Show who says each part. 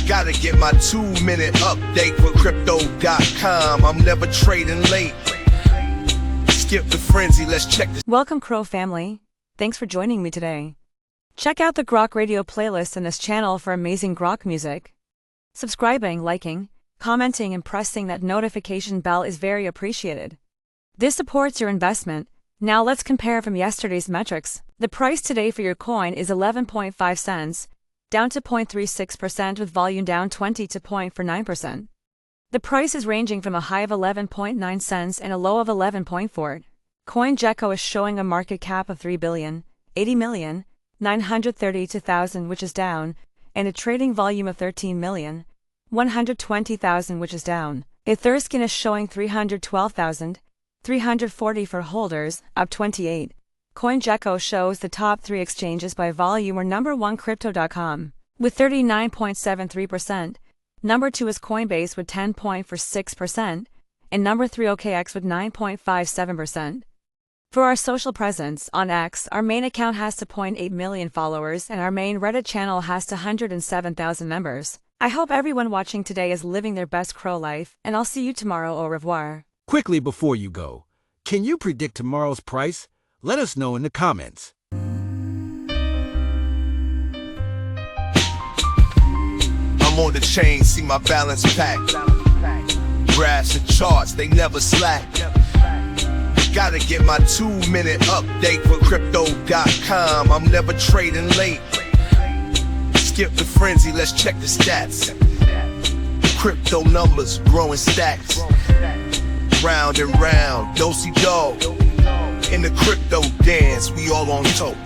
Speaker 1: Gotta get my 2-minute update for crypto.com. I'm never trading late. Skip the frenzy, let's check this.
Speaker 2: Welcome, CRO family. Thanks for joining me today. Check out the Grok radio playlist in this channel for amazing Grok music. Subscribing, liking, commenting and pressing that notification bell is very appreciated. This supports your investment. Now let's compare from yesterday's metrics. The price today for your coin is 11.5 cents, down to 0.36% with volume down 20 to 0.49%. The price is ranging from a high of 11.9 cents and a low of 11.4. CoinGecko is showing a market cap of 3,080,932,000 which is down, and a trading volume of 13,120,000 which is down. Etherscan is showing 312,340 for holders, up 28. CoinGecko shows the top 3 exchanges by volume are number 1 Crypto.com with 39.73%, number 2 is Coinbase with 10.46%, and number 3 OKX with 9.57%. For our social presence, on X, our main account has 2.8 million followers and our main Reddit channel has 107,000 members. I hope everyone watching today is living their best CRO life, and I'll see you tomorrow. Au revoir.
Speaker 3: Quickly before you go, can you predict tomorrow's price? Let us know in the comments.
Speaker 1: I'm on the chain, see my balance packed. Graphs and charts, they never slack. Gotta get my 2-minute update for crypto.com. I'm never trading late. Skip the frenzy, let's check the stats. Crypto numbers, growing stacks. Round and round, do-si-do. In the crypto dance, we all on top.